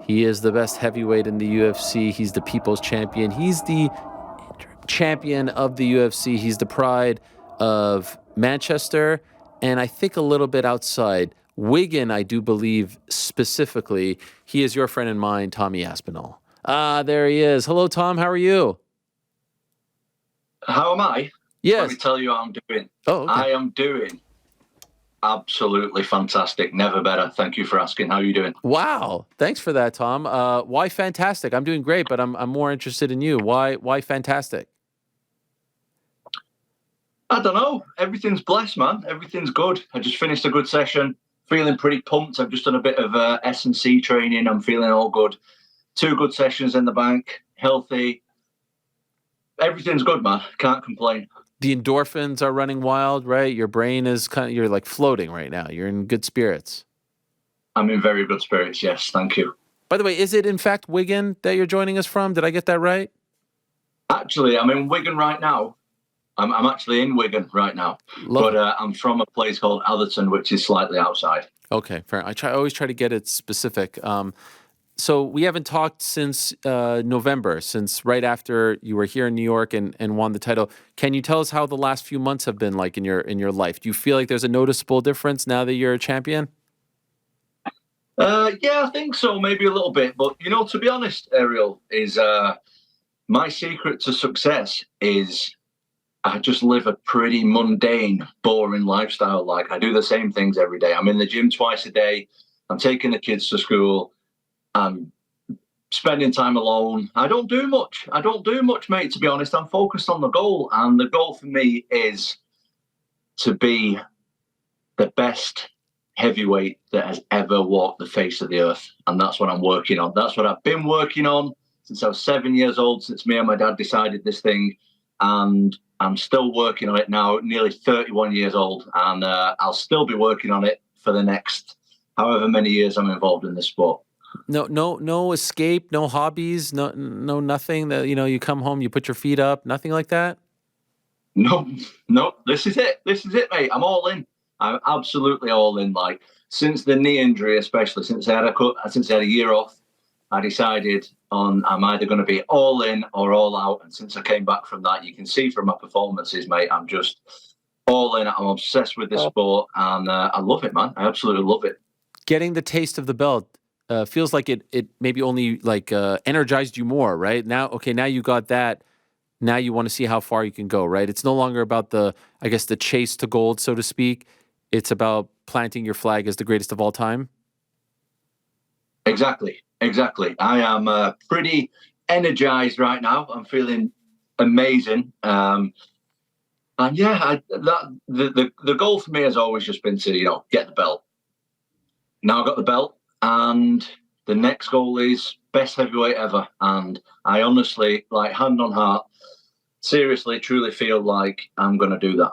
He is the best heavyweight in the UFC. He's the people's champion. He's the champion of the UFC. He's the pride of Manchester, and I think a little bit outside. Wigan, I do believe specifically. He is your friend and mine, Tommy Aspinall. Ah, there he is. Hello, Tom. How are you? How am I? Yes. Let me tell you how I'm doing. Oh, okay. I am doing absolutely fantastic. Never better. Thank you for asking. How are you doing? Wow. Thanks for that, Tom. Why fantastic? I'm doing great, but I'm more interested in you. Why fantastic? I don't know. Everything's blessed, man. Everything's good. I just finished a good session. Feeling pretty pumped. I've just done a bit of S&C training. I'm feeling all good. 2 good sessions in the bank. Healthy. Everything's good, man. Can't complain. The endorphins are running wild, right? Your brain is you're like floating right now. You're in good spirits. I'm in very good spirits, yes. Thank you. By the way, is it in fact Wigan that you're joining us from? Did I get that right? Actually, I'm in Wigan right now. I'm actually in Wigan right now. Lovely. But I'm from a place called Atherton, which is slightly outside. Okay, fair. I always try to get it specific. So we haven't talked since November, since right after you were here in New York and won the title. Can you tell us how the last few months have been like in your life? Do you feel like there's a noticeable difference now that you're a champion? Yeah, I think so, maybe a little bit. But, to be honest, Ariel, is my secret to success is I just live a pretty mundane, boring lifestyle. Like, I do the same things every day. I'm in the gym twice a day. I'm taking the kids to school. I'm spending time alone. I don't do much, mate, to be honest. I'm focused on the goal. And the goal for me is to be the best heavyweight that has ever walked the face of the earth. And that's what I'm working on. That's what I've been working on since I was 7 years old, since me and my dad decided this thing. And I'm still working on it now, nearly 31 years old. And I'll still be working on it for the next however many years I'm involved in this sport. No escape, no hobbies, no nothing that, you come home, you put your feet up, nothing like that? No, this is it, mate. I'm all in. I'm absolutely all in. Like, since the knee injury, especially since I had a year off, I decided on I'm either going to be all in or all out. And since I came back from that, you can see from my performances, mate, I'm just all in. I'm obsessed with this sport, and I love it, man. I absolutely love it. Getting the taste of the belt feels like it maybe only energized you more, right? Now you got that. Now you want to see how far you can go, right? It's no longer about the chase to gold, so to speak. It's about planting your flag as the greatest of all time. Exactly. I am pretty energized right now. I'm feeling amazing. And yeah, the goal for me has always just been to, get the belt. Now I've got the belt, and the next goal is best heavyweight ever. And I honestly, like, hand on heart, seriously, truly feel like I'm going to do that.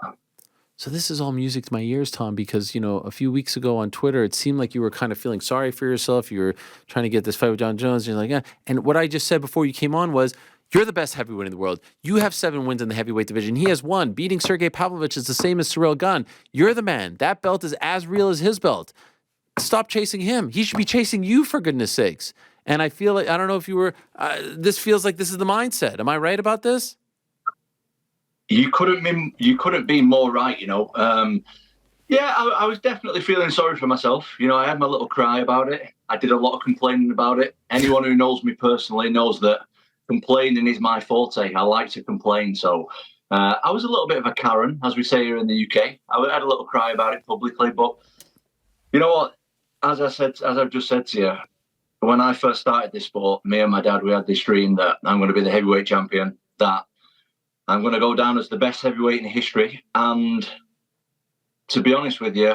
So this is all music to my ears, Tom, because, a few weeks ago on Twitter, it seemed like you were kind of feeling sorry for yourself. You were trying to get this fight with Jon Jones. And you're like, yeah. And what I just said before you came on was, you're the best heavyweight in the world. You have 7 wins in the heavyweight division. He has 1. Beating Sergey Pavlovich is the same as Cyril Gane. You're the man. That belt is as real as his belt. Stop chasing him. He should be chasing you, for goodness sakes. And I feel like, I don't know if you were, this feels like this is the mindset. Am I right about this? You couldn't be more right, Yeah, I was definitely feeling sorry for myself. I had my little cry about it. I did a lot of complaining about it. Anyone who knows me personally knows that complaining is my forte. I like to complain. So I was a little bit of a Karen, as we say here in the UK. I had a little cry about it publicly. But you know what? As I've just said to you, when I first started this sport, me and my dad, we had this dream that I'm going to be the heavyweight champion, that I'm going to go down as the best heavyweight in history. And to be honest with you,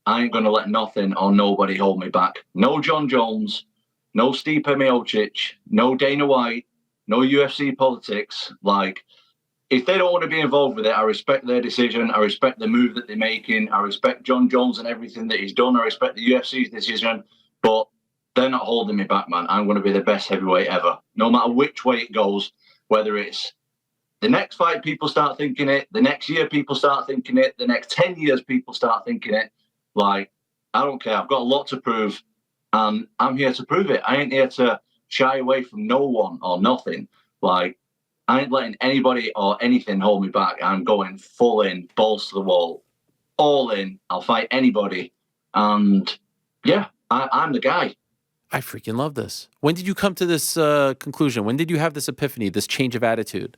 I ain't going to let nothing or nobody hold me back. No Jon Jones, no Stipe Miocic, no Dana White, no UFC politics. Like, if they don't want to be involved with it, I respect their decision. I respect the move that they're making. I respect Jon Jones and everything that he's done. I respect the UFC's decision. But they're not holding me back, man. I'm going to be the best heavyweight ever. No matter which way it goes, whether it's the next fight, people start thinking it. The next year, people start thinking it. The next 10 years, people start thinking it. Like, I don't care. I've got a lot to prove. and I'm here to prove it. I ain't here to shy away from no one or nothing. Like, I ain't letting anybody or anything hold me back. I'm going full in, balls to the wall, all in. I'll fight anybody. And yeah, I'm the guy. I freaking love this. When did you come to this conclusion? When did you have this epiphany, this change of attitude?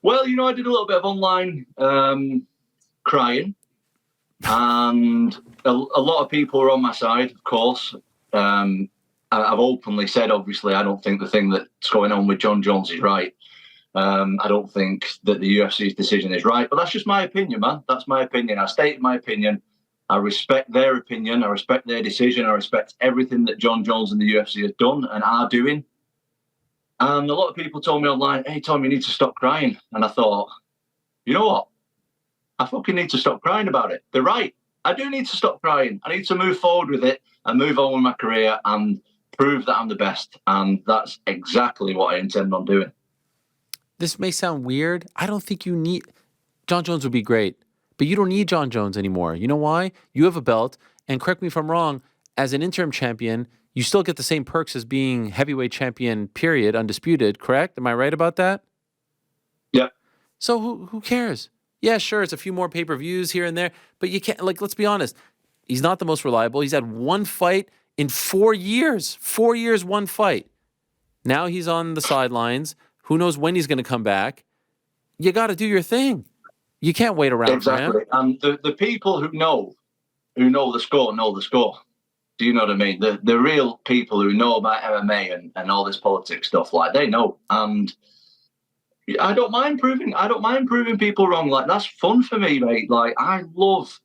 Well, I did a little bit of online crying, and a lot of people were on my side, of course. I've openly said, obviously, I don't think the thing that's going on with Jon Jones is right. I don't think that the UFC's decision is right, but that's just my opinion, man. That's my opinion. I stated my opinion. I respect their opinion. I respect their decision. I respect everything that Jon Jones and the UFC has done and are doing. And a lot of people told me online, hey, Tom, you need to stop crying. And I thought, you know what? I fucking need to stop crying about it. They're right. I do need to stop crying. I need to move forward with it and move on with my career and prove that I'm the best. And that's exactly what I intend on doing. This may sound weird. I don't think you need... Jon Jones would be great, but you don't need Jon Jones anymore. You know why? You have a belt, and correct me if I'm wrong, as an interim champion, you still get the same perks as being heavyweight champion, period, undisputed, correct? Am I right about that? Yeah. So who cares? Yeah, sure, it's a few more pay-per-views here and there, but you can't, let's be honest. He's not the most reliable. He's had one fight in 4 years. 4 years, one fight. Now he's on the sidelines. Who knows when he's going to come back? You got to do your thing. You can't wait around for him. Exactly. And the people who know the score know the score. Do you know what I mean? The real people who know about MMA and all this politics stuff, like, they know. And I don't mind proving people wrong. Like, that's fun for me, mate. Like, I love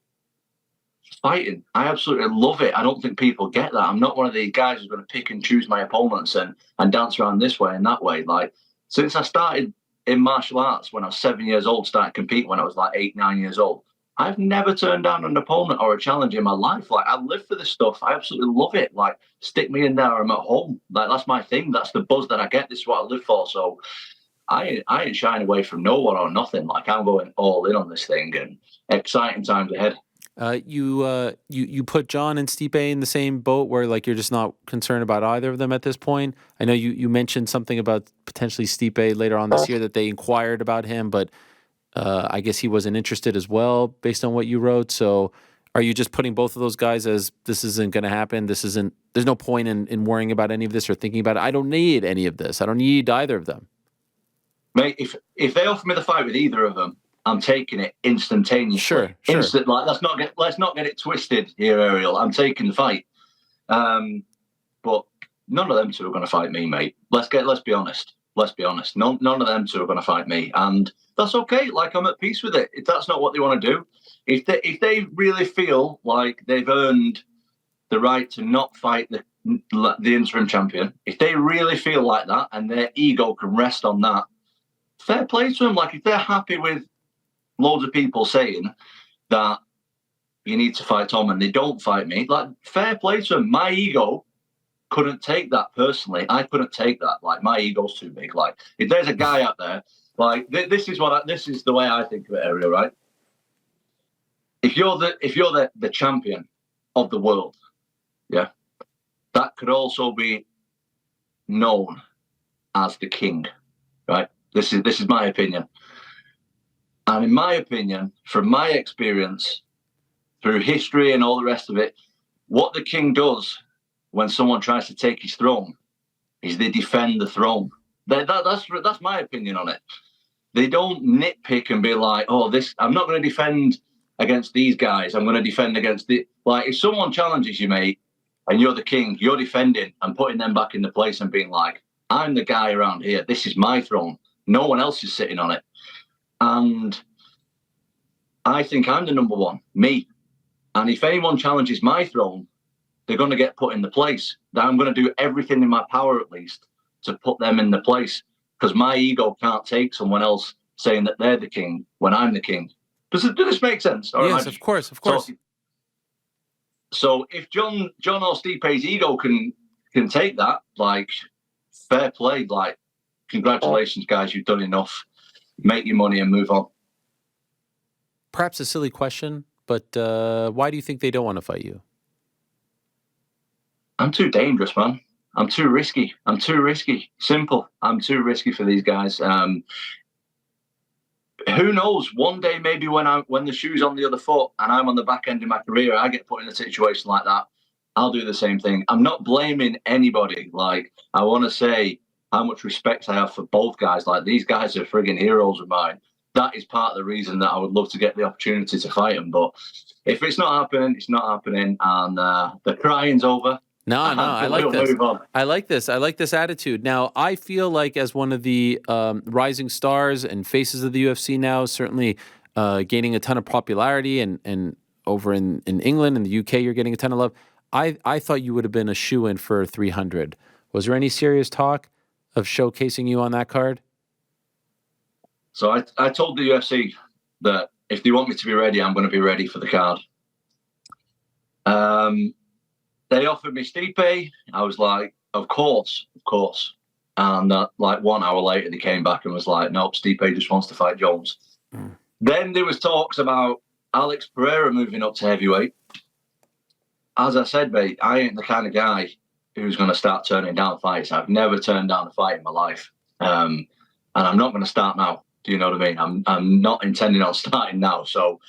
fighting. I absolutely love it. I don't think people get that. I'm not one of these guys who's going to pick and choose my opponents and dance around this way and that way. Like, since I started in martial arts when I was 7 years old, started competing when I was like 8, 9 years old, I've never turned down an opponent or a challenge in my life. Like, I live for this stuff. I absolutely love it. Like, stick me in there, I'm at home. Like, that's my thing. That's the buzz that I get. This is what I live for. So I ain't shying away from no one or nothing. Like, I'm going all in on this thing, and exciting times ahead. You put Jon and Stipe in the same boat where, like, you're just not concerned about either of them at this point. I know you mentioned something about potentially Stipe later on this year, that they inquired about him, but I guess he wasn't interested as well based on what you wrote. So are you just putting both of those guys as, this isn't going to happen? There's no point in worrying about any of this or thinking about it. I don't need any of this. I don't need either of them. Mate, if they offer me the fight with either of them, I'm taking it instantaneously. Sure. Instant. Like, let's not get it twisted here, Ariel. I'm taking the fight. But none of them two are going to fight me, mate. Let's be honest. Let's be honest. None of them two are going to fight me, and that's okay. Like, I'm at peace with it. If that's not what they want to do, if they really feel like they've earned the right to not fight the interim champion, if they really feel like that and their ego can rest on that, fair play to them. Like, if they're happy with loads of people saying that you need to fight Tom and they don't fight me, like, fair play to them. My ego couldn't take that personally. I couldn't take that. Like, my ego's too big. Like, if there's a guy out there, like, this is the way I think of it, Ariel, right? If you're the champion of the world, yeah, that could also be known as the king, right? This is my opinion. And in my opinion, from my experience, through history and all the rest of it, what the king does when someone tries to take his throne is they defend the throne. That's my opinion on it. They don't nitpick and be like, oh, I'm not going to defend against these guys. I'm going to defend against the... Like, if someone challenges you, mate, and you're the king, you're defending and putting them back into place and being like, I'm the guy around here. This is my throne. No one else is sitting on it. And I think I'm the number one, me. And if anyone challenges my throne, they're going to get put in the place. That I'm going to do everything in my power, at least, to put them in the place. Because my ego can't take someone else saying that they're the king when I'm the king. Does this make sense? Or yes, of course. So if Jon or Stipe's ego can take that, like, fair play. Like, congratulations, guys, you've done enough. Make your money and move on. Perhaps a silly question, but why do you think they don't want to fight you? I'm too dangerous, man. I'm too risky. Simple. I'm too risky for these guys. Who knows? One day, maybe when the shoe's on the other foot and I'm on the back end of my career, I get put in a situation like that. I'll do the same thing. I'm not blaming anybody. Like, I want to say how much respect I have for both guys. Like, these guys are frigging heroes of mine. That is part of the reason that I would love to get the opportunity to fight them. But if it's not happening, it's not happening. And the crying's over. No, I like this. I like this. I like this attitude. Now, I feel like as one of the rising stars and faces of the UFC now, certainly gaining a ton of popularity, and over in England and the UK, you're getting a ton of love. I thought you would have been a shoo-in for 300. Was there any serious talk of showcasing you on that card? So I told the UFC that if they want me to be ready, I'm going to be ready for the card. They offered me Stipe. I was like, of course. And like 1 hour later, they came back and was like, nope, Stipe just wants to fight Jones. Then there was talks about Alex Pereira moving up to heavyweight. As I said, mate, I ain't the kind of guy who's going to start turning down fights. I've never turned down a fight in my life. And I'm not going to start now. Do you know what I mean? I'm not intending on starting now. So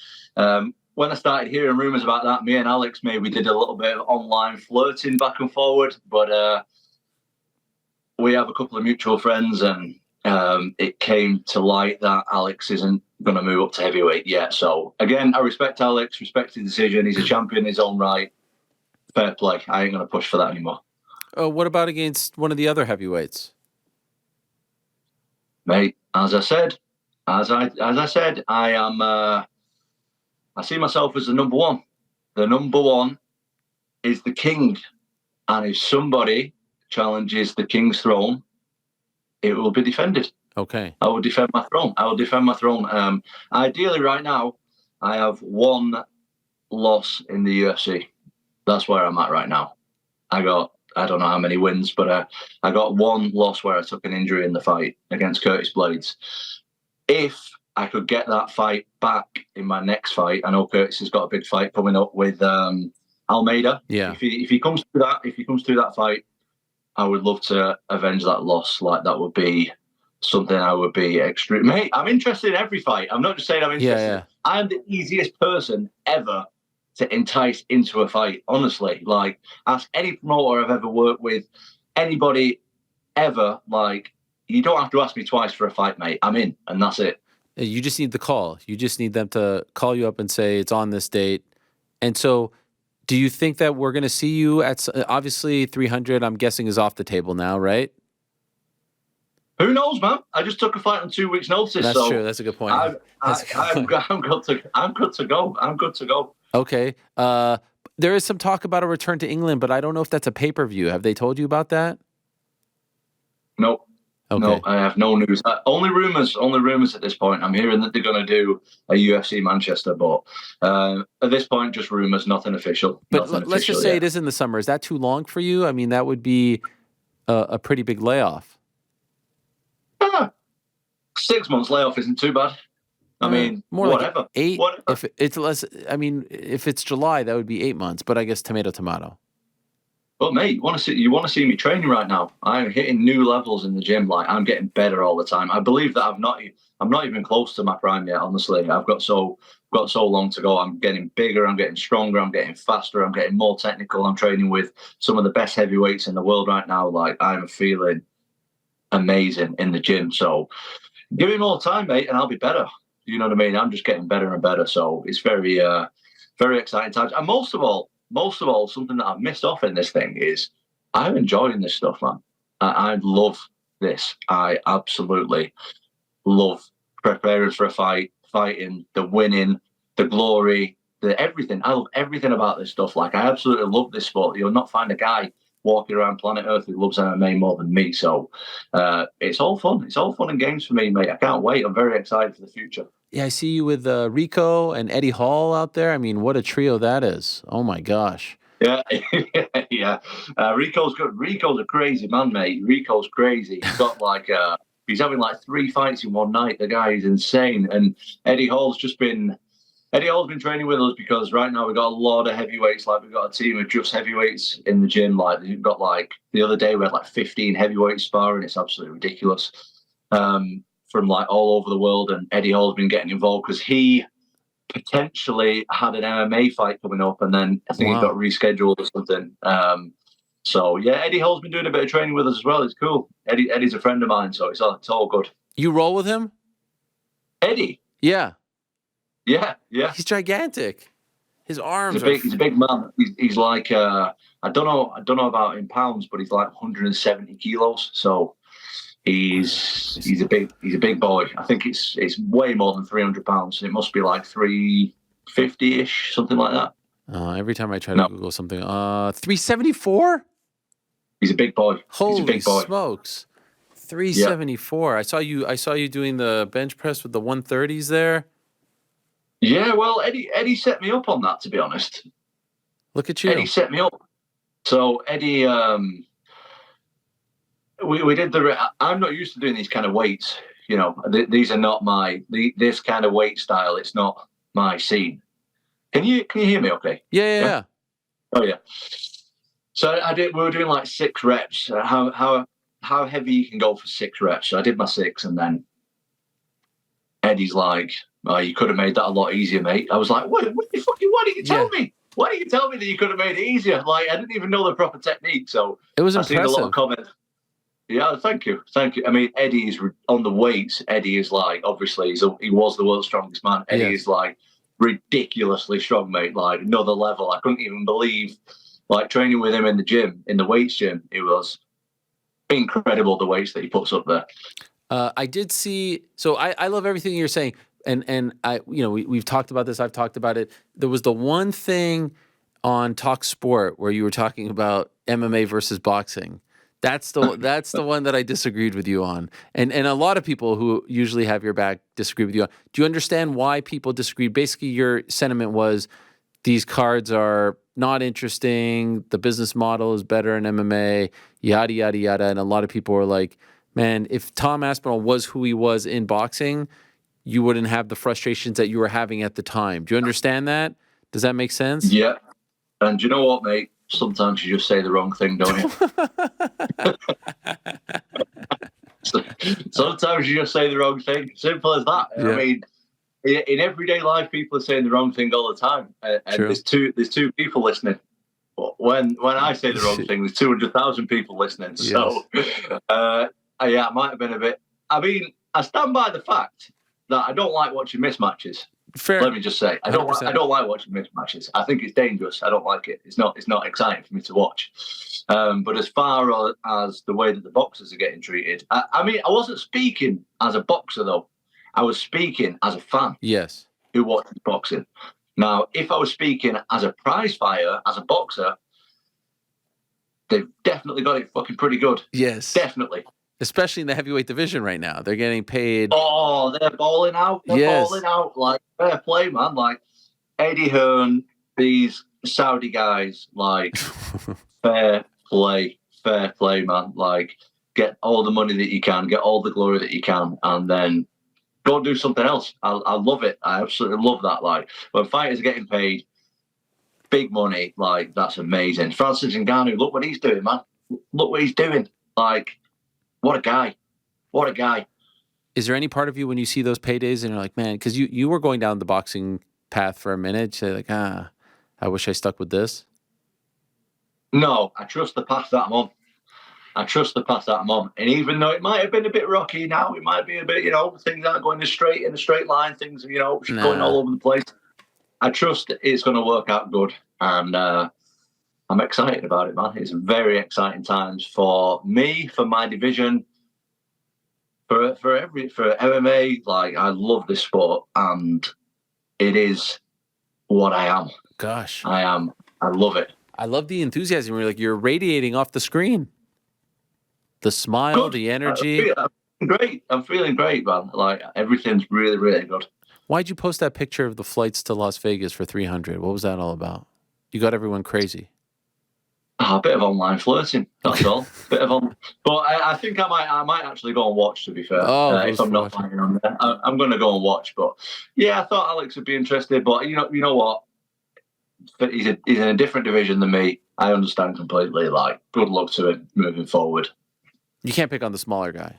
when I started hearing rumours about that, me and Alex maybe did a little bit of online flirting back and forward. But we have a couple of mutual friends, and it came to light that Alex isn't going to move up to heavyweight yet. So, again, I respect Alex, respect his decision. He's a champion in his own right. Fair play. I ain't going to push for that anymore. What about against one of the other heavyweights? Mate, as I said, I am. I see myself as the number one. The number one is the king, and if somebody challenges the king's throne, it will be defended. Okay. I will defend my throne. Ideally, right now, I have one loss in the UFC. That's where I'm at right now. I don't know how many wins, but I got one loss where I took an injury in the fight against Curtis Blades. If I could get that fight back in my next fight, I know Curtis has got a big fight coming up with Almeida. Yeah. If he comes through that fight, I would love to avenge that loss. Like, that would be something I would be extreme. Mate, I'm interested in every fight. I'm not just saying I'm interested. Yeah. I'm the easiest person ever to entice into a fight, honestly. Like, ask any promoter I've ever worked with, anybody ever. Like, you don't have to ask me twice for a fight, mate. I'm in, and that's it. You just need the call. You just need them to call you up and say it's on this date. And so, do you think that we're going to see you at, obviously 300, I'm guessing, is off the table now, right? Who knows, man? I just took a fight on 2 weeks' notice. That's true. That's a good point. I'm good to go. Okay. There is some talk about a return to England, but I don't know if that's a pay-per-view. Have they told you about that? Nope. Okay. No, I have no news. Only rumors at this point. I'm hearing that they're going to do a UFC Manchester, but at this point, just rumors, nothing official. But let's just say it is in the summer. Is that too long for you? I mean, that would be a pretty big layoff. 6 months layoff isn't too bad. I mean, more whatever. Like 8. Whatever. If it's less, I mean, if it's July, that would be 8 months. But I guess tomato. But mate, you want to see me training right now? I'm hitting new levels in the gym. Like, I'm getting better all the time. I believe that I'm not even close to my prime yet. Honestly, I've got so long to go. I'm getting bigger. I'm getting stronger. I'm getting faster. I'm getting more technical. I'm training with some of the best heavyweights in the world right now. Like, I'm feeling amazing in the gym. So give me more time, mate, and I'll be better. You know what I mean? I'm just getting better and better. So it's very, very exciting times. And most of all, something that I've missed off in this thing is I'm enjoying this stuff, man. I love this. I absolutely love preparing for a fight, fighting, the winning, the glory, the everything. I love everything about this stuff. Like, I absolutely love this sport. You'll not find a guy walking around planet Earth who loves MMA more than me. So it's all fun. It's all fun and games for me, mate. I can't wait. I'm very excited for the future. Yeah, I see you with Rico and Eddie Hall out there. I mean, what a trio that is. Oh, my gosh. Yeah, yeah. Rico's good. Rico's a crazy man, mate. Rico's crazy. He's got he's having 3 fights in one night. The guy is insane. And Eddie Hall's just been Eddie Hall's been training with us because right now we've got a lot of heavyweights. Like, we've got a team of just heavyweights in the gym. Like, we've got, like, the other day we had like 15 heavyweights sparring. It's absolutely ridiculous. From like all over the world. And Eddie Hall's been getting involved because he potentially had an MMA fight coming up, and then I think it got rescheduled or something. So yeah, Eddie Hall's been doing a bit of training with us as well. It's cool. Eddie's a friend of mine, so it's all good. You roll with him? Eddie? Yeah. Yeah. He's gigantic. His arms he's a big man. He's like I don't know about in pounds, but he's like 170 kilos. So he's a big boy. I think it's way more than 300 pounds. It must be like 350-ish, something like that. Every time I try to Google something, 374. He's a big boy. Holy he's a big boy. Smokes! 374. Yeah. I saw you doing the bench press with the 130s there. Yeah, well, Eddie set me up on that, to be honest. Look at you. Eddie set me up. So Eddie, we did I'm not used to doing these kind of weights. You know, these are not this kind of weight style. It's not my scene. Can you hear me? Okay. Yeah. Oh yeah. So we were doing like 6 reps. How heavy you can go for 6 reps. So I did my 6, and then Eddie's like, "Oh, you could have made that a lot easier, mate." I was like, "What? Why didn't you tell me? Why didn't you tell me that you could have made it easier?" Like, I didn't even know the proper technique. So it was impressive. I've seen a lot of comments. Yeah, thank you. I mean, Eddie is on the weights. Eddie is like, obviously, he was the world's strongest man. Eddie is like ridiculously strong, mate. Like, another level. I couldn't even believe, like, training with him in the gym, in the weights gym. It was incredible, the weights that he puts up there. I did see. So I love everything you're saying, and I, we've talked about this. I've talked about it. There was the one thing on Talk Sport where you were talking about MMA versus boxing. That's the one that I disagreed with you on, and a lot of people who usually have your back disagree with you on. Do you understand why people disagree? Basically, your sentiment was these cards are not interesting. The business model is better in MMA. Yada yada yada. And a lot of people were like, "Man, if Tom Aspinall was who he was in boxing, you wouldn't have the frustrations that you were having at the time." Do you understand that? Does that make sense? Yeah. And you know what, mate? Sometimes you just say the wrong thing, don't you? Sometimes you just say the wrong thing. Simple as that. Yeah. I mean, in everyday life, people are saying the wrong thing all the time. And there's two people listening. When I say the wrong thing, there's 200,000 people listening. Yes. So, yeah, it might have been a bit. I mean, I stand by the fact that I don't like watching mismatches. Fair. Let me just say, I don't like watching mismatches. I think it's dangerous. I don't like it. It's not exciting for me to watch. But as far as the way that the boxers are getting treated, I mean, I wasn't speaking as a boxer though. I was speaking as a fan. Yes. Who watches boxing. Now, if I was speaking as a prize fighter, as a boxer, they've definitely got it fucking pretty good. Yes. Definitely. Especially in the heavyweight division right now. They're getting paid. Oh, they're balling out. They're balling out. Like, fair play, man. Like, Eddie Hearn, these Saudi guys, like, fair play, man. Like, get all the money that you can, get all the glory that you can, and then go and do something else. I love it. I absolutely love that. Like, when fighters are getting paid big money, like, that's amazing. Francis Ngannou, look what he's doing, man. Look what he's doing. Like, what a guy. What a guy. Is there any part of you when you see those paydays and you're like, man, because you were going down the boxing path for a minute, say like, I wish I stuck with this? No, I trust the path that I'm on. And even though it might have been a bit rocky now, it might be a bit, things aren't going in a straight line, things, going all over the place. I trust it's going to work out good. And I'm excited about it, man. It's very exciting times for me, for my division, for MMA. Like, I love this sport, and it is what I am. Gosh, I am. I love it. I love the enthusiasm. You're radiating off the screen. The smile, good. The energy. I'm feeling great, man. Like, everything's really, really good. Why'd you post that picture of the flights to Las Vegas for 300? What was that all about? You got everyone crazy. A bit of online flirting. That's all. Bit of on, but I think I might actually go and watch. To be fair, if I'm not fighting on there, I'm going to go and watch. But yeah, I thought Alex would be interested. But you know what? He's in a different division than me. I understand completely. Like, good luck to him moving forward. You can't pick on the smaller guy.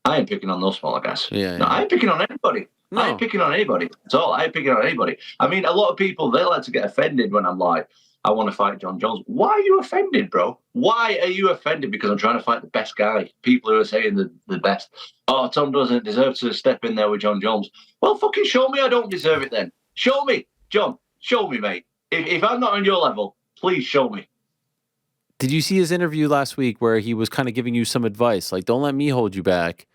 I ain't picking on those smaller guys. Yeah, no, I ain't picking on anybody. No. I ain't picking on anybody at all. I ain't picking on anybody. I mean, a lot of people, they like to get offended when I'm like, I want to fight Jon Jones. Why are you offended, bro? Why are you offended? Because I'm trying to fight the best guy. People who are saying the best. Oh, Tom doesn't deserve to step in there with Jon Jones. Well, fucking show me I don't deserve it then. Show me. John, show me, mate. If I'm not on your level, please show me. Did you see his interview last week where he was kind of giving you some advice? Like, don't let me hold you back.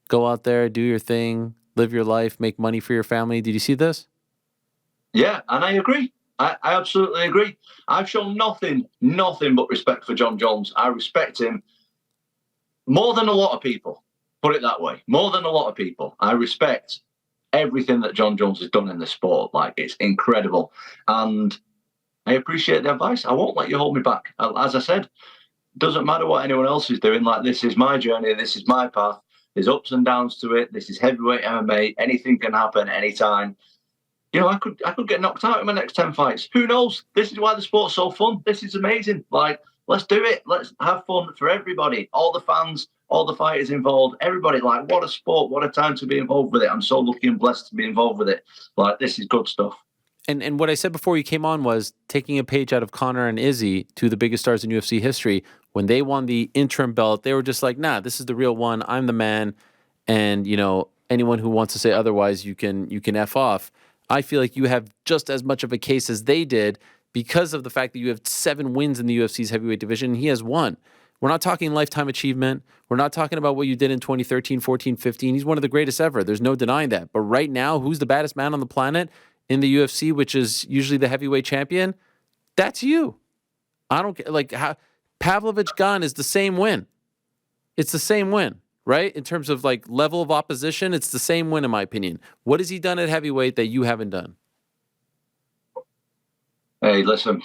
Go out there, do your thing, live your life, make money for your family. Did you see this? Yeah, and I agree. I absolutely agree. I've shown nothing but respect for Jon Jones. I respect him more than a lot of people. Put it that way. More than a lot of people. I respect everything that Jon Jones has done in the sport. Like, it's incredible. And I appreciate the advice. I won't let you hold me back. As I said, doesn't matter what anyone else is doing. Like, this is my journey. This is my path. There's ups and downs to it. This is heavyweight MMA. Anything can happen anytime. You know, I could get knocked out in my next 10 fights. Who knows? This is why the sport's so fun. This is amazing. Like, let's do it. Let's have fun for everybody. All the fans, all the fighters involved, everybody. Like, what a sport. What a time to be involved with it. I'm so lucky and blessed to be involved with it. Like, this is good stuff. And what I said before you came on was taking a page out of Conor and Izzy, two of the biggest stars in UFC history. When they won the interim belt, they were just like, nah, this is the real one. I'm the man. And, you know, anyone who wants to say otherwise, you can F off. I feel like you have just as much of a case as they did because of the fact that you have 7 wins in the UFC's heavyweight division, and he has 1. We're not talking lifetime achievement. We're not talking about what you did in 2013, 14, 15. He's one of the greatest ever. There's no denying that. But right now, who's the baddest man on the planet in the UFC, which is usually the heavyweight champion? That's you. I don't care. Like, how Pavlovich Gane is the same win. It's the same win. Right? In terms of like level of opposition, it's the same win in my opinion. What has he done at heavyweight that you haven't done? Hey, listen,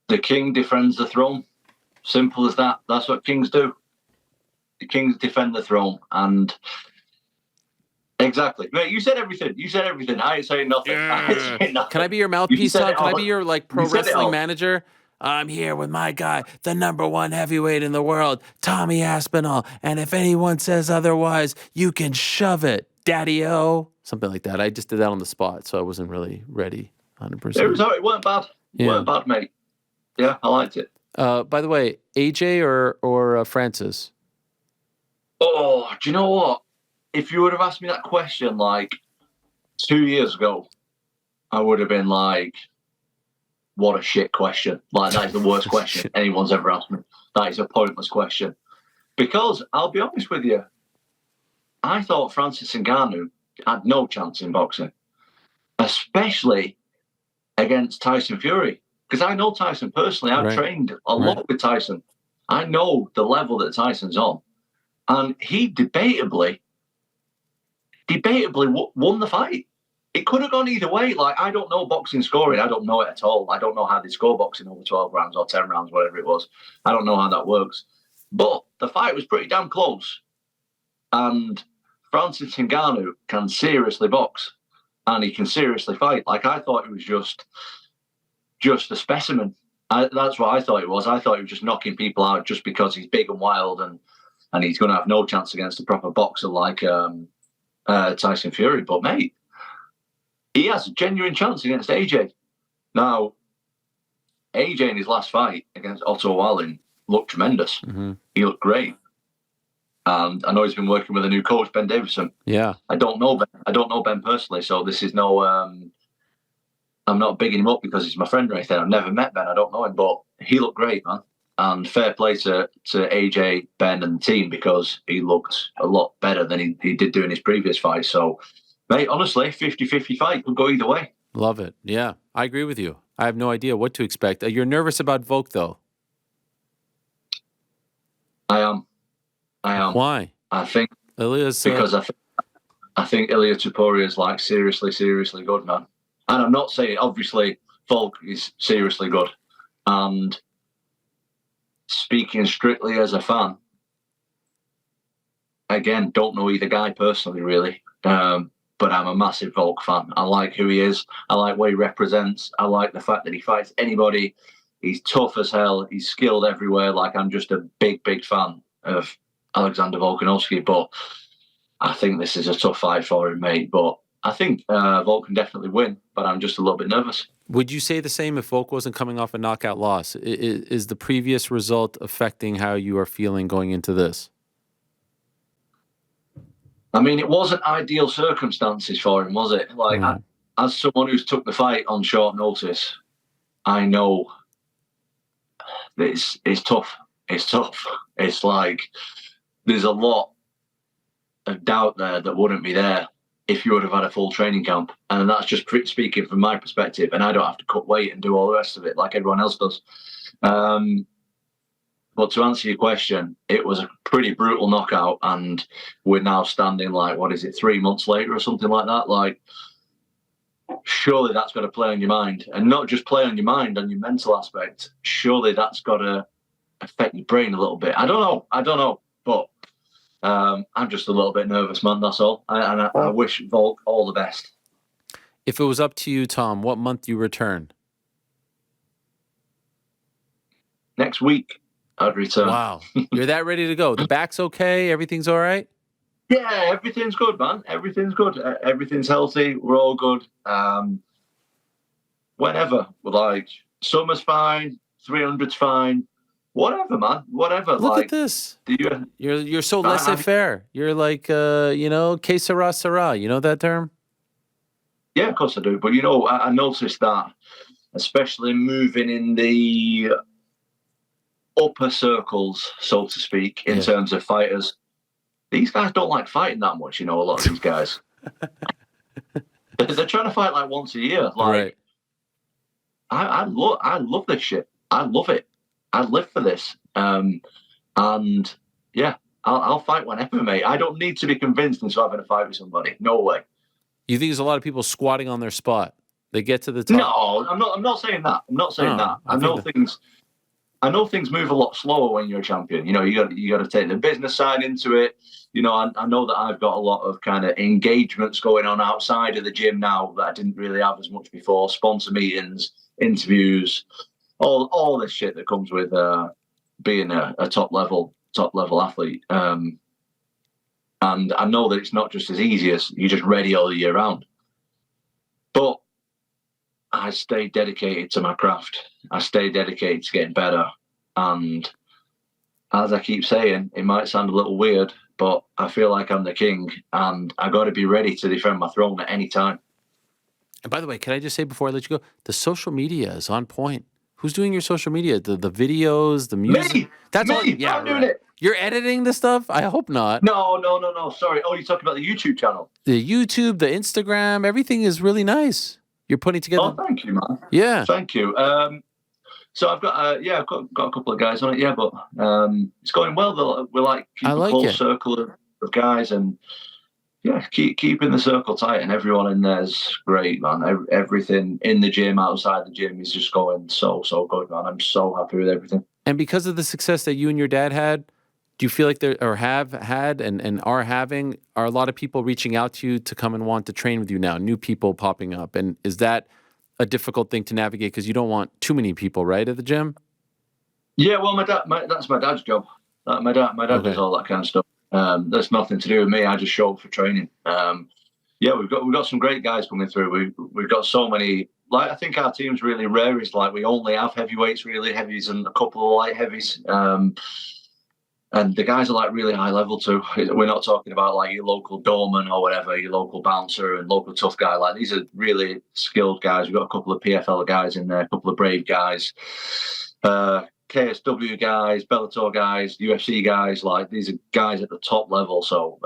the king defends the throne. Simple as that. That's what kings do. The kings defend the throne. And exactly. Mate, you said everything. I ain't saying nothing. Can I be your mouthpiece, Tom? Can I be your like pro wrestling manager? I'm here with my guy, the #1 heavyweight in the world, Tommy Aspinall. And if anyone says otherwise, you can shove it, Daddy-O. Something like that. I just did that on the spot, so I wasn't really ready 100%. It weren't bad. It weren't bad, mate. Yeah, I liked it. By the way, AJ or Francis? Oh, do you know what? If you would have asked me that question like 2 years ago, I would have been like, what a shit question. Like, that is the worst question anyone's ever asked me. That is a pointless question. Because, I'll be honest with you, I thought Francis Ngannou had no chance in boxing. Especially against Tyson Fury. Because I know Tyson personally. I've trained a lot with Tyson. I know the level that Tyson's on. And he debatably won the fight. It could have gone either way. Like, I don't know boxing scoring. I don't know it at all. I don't know how they score boxing over 12 rounds or 10 rounds, whatever it was. I don't know how that works. But the fight was pretty damn close. And Francis Ngannou can seriously box. And he can seriously fight. Like, I thought he was just a specimen. That's what I thought it was. I thought he was just knocking people out just because he's big and wild and he's going to have no chance against a proper boxer like Tyson Fury. But, mate, he has a genuine chance against AJ. Now, AJ in his last fight against Otto Wallin looked tremendous. Mm-hmm. He looked great. And I know he's been working with a new coach, Ben Davison. Yeah. I don't know Ben personally, so this is no... I'm not bigging him up because he's my friend or anything. I've never met Ben. I don't know him, but he looked great, man. And fair play to AJ, Ben, and the team because he looked a lot better than he did do in his previous fight. So, mate, honestly, 50-50 fight could go either way. Love it. Yeah, I agree with you. I have no idea what to expect. You're nervous about Volk, though. I am. Why? I think Ilya's, because I think Ilia Topuria is like seriously good, man. And I'm not saying, obviously, Volk is seriously good. And speaking strictly as a fan, again, don't know either guy personally, really. But I'm a massive Volk fan. I like who he is. I like what he represents. I like the fact that he fights anybody. He's tough as hell. He's skilled everywhere. Like, I'm just a big, big fan of Alexander Volkanovski. But I think this is a tough fight for him, mate. But I think Volk can definitely win. But I'm just a little bit nervous. Would you say the same if Volk wasn't coming off a knockout loss? Is the previous result affecting how you are feeling going into this? I mean, it wasn't ideal circumstances for him, was it? Like, as someone who's took the fight on short notice, I know that it's tough. It's tough. It's like there's a lot of doubt there that wouldn't be there if you would have had a full training camp. And that's just speaking from my perspective. And I don't have to cut weight and do all the rest of it like everyone else does. But to answer your question, it was a pretty brutal knockout, and we're now standing like, 3 months later or something like that? Like, surely that's got to play on your mind, and not just play on your mind, on your mental aspect. Surely that's got to affect your brain a little bit. I don't know, but I'm just a little bit nervous, man. That's all. I wish Volk all the best. If it was up to you, Tom, what month do you return? Next week. I'd return. Wow. You're that ready to go. The back's okay? Everything's all right? Yeah, everything's good, man. Everything's good. Everything's healthy. We're all good. Whenever. Like, summer's fine. 300's fine. Whatever, man. Whatever. Look at this. You're so laissez-faire. You're like, que sera, sera. You know that term? Yeah, of course I do. But, I noticed that, especially moving in the upper circles, so to speak, in terms of fighters. These guys don't like fighting that much, a lot of these guys. They're trying to fight like once a year. Like, right. I love this shit. I love it. I live for this. And yeah, I'll fight whenever, mate. I don't need to be convinced into having a fight with somebody. No way. You think there's a lot of people squatting on their spot? They get to the top? No, I'm not saying that. I'm not saying that. I know things move a lot slower when you're a champion. You got to take the business side into it. I know that I've got a lot of kind of engagements going on outside of the gym now that I didn't really have as much before. Sponsor meetings, interviews, all this shit that comes with being a top level athlete. And I know that it's not just as easy as you're just ready all year round. But I stay dedicated to my craft. I stay dedicated to getting better. And as I keep saying, it might sound a little weird, but I feel like I'm the king, and I got to be ready to defend my throne at any time. And by the way, can I just say before I let you go, the social media is on point. Who's doing your social media? The videos, the music? Me! That's me! all. Yeah, I'm doing it. You're editing the stuff? I hope not. No. Sorry. Oh, you're talking about the YouTube channel? The YouTube, the Instagram, everything is really nice. You're putting together. Oh, thank you, man. Yeah. Thank you. So I've got I've got a couple of guys on it, yeah, but it's going well. We're like keep a close circle of guys, and yeah, keeping the circle tight, and everyone in there's great, man. Everything in the gym, outside the gym, is just going so good, man. I'm so happy with everything. And because of the success that you and your dad had, do you feel like there or have had and are having, are a lot of people reaching out to you to come and want to train with you now? New people popping up, and is that a difficult thing to navigate because you don't want too many people, right, at the gym? Yeah, well, that's my dad's job. My dad does all that kind of stuff. That's nothing to do with me. I just show up for training. Yeah, we've got some great guys coming through. We've got so many. Like, I think our team's really rare. Is like we only have heavyweights, really heavies, and a couple of light heavies. And the guys are like really high level too. We're not talking about like your local doorman or whatever, your local bouncer and local tough guy. Like, these are really skilled guys. We've got a couple of PFL guys in there, a couple of Brave guys, KSW guys, Bellator guys, UFC guys. Like, these are guys at the top level. So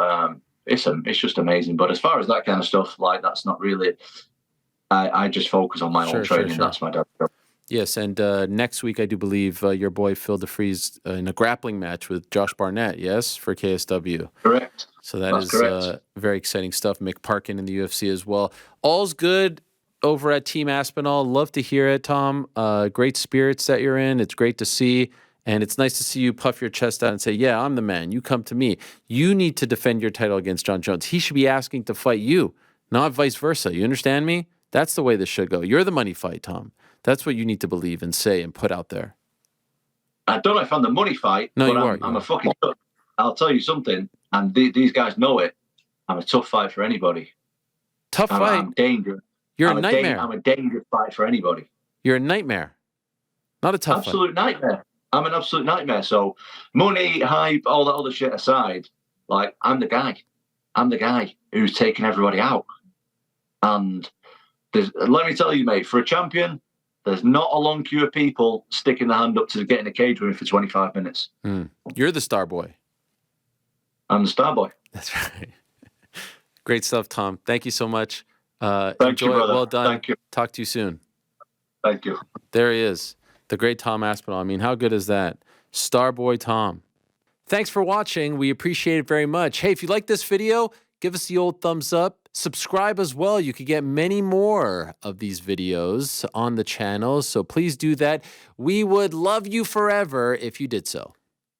it's just amazing. But as far as that kind of stuff, like, that's not really. I just focus on my own training. Sure. That's my dad's job. Yes, and next week, I do believe your boy Phil DeFries in a grappling match with Josh Barnett, yes, for KSW. Correct. So that's very exciting stuff. Mick Parkin in the UFC as well. All's good over at Team Aspinall. Love to hear it, Tom. Great spirits that you're in. It's great to see. And it's nice to see you puff your chest out and say, yeah, I'm the man. You come to me. You need to defend your title against Jon Jones. He should be asking to fight you, not vice versa. You understand me? That's the way this should go. You're the money fight, Tom. That's what you need to believe and say and put out there. I don't know if I'm the money fight, No, but I'm a fucking tough. I'll tell you something, and these guys know it. I'm a tough fight for anybody. Tough fight? I'm dangerous. You're a nightmare. I'm a dangerous fight for anybody. You're a nightmare. Not a tough fight. Absolute nightmare. I'm an absolute nightmare. So money, hype, all that other shit aside, like, I'm the guy. I'm the guy who's taking everybody out. And let me tell you, mate, for a champion, there's not a long queue of people sticking their hand up to get in a cage with me for 25 minutes. You're the star boy. I'm the star boy. That's right. Great stuff, Tom. Thank you so much. Thank you, brother. Well done. Thank you. Talk to you soon. Thank you. There he is. The great Tom Aspinall. I mean, how good is that? Starboy Tom. Thanks for watching. We appreciate it very much. Hey, if you like this video, give us the old thumbs up. Subscribe as well. You could get many more of these videos on the channel, so please do that. We would love you forever if you did so.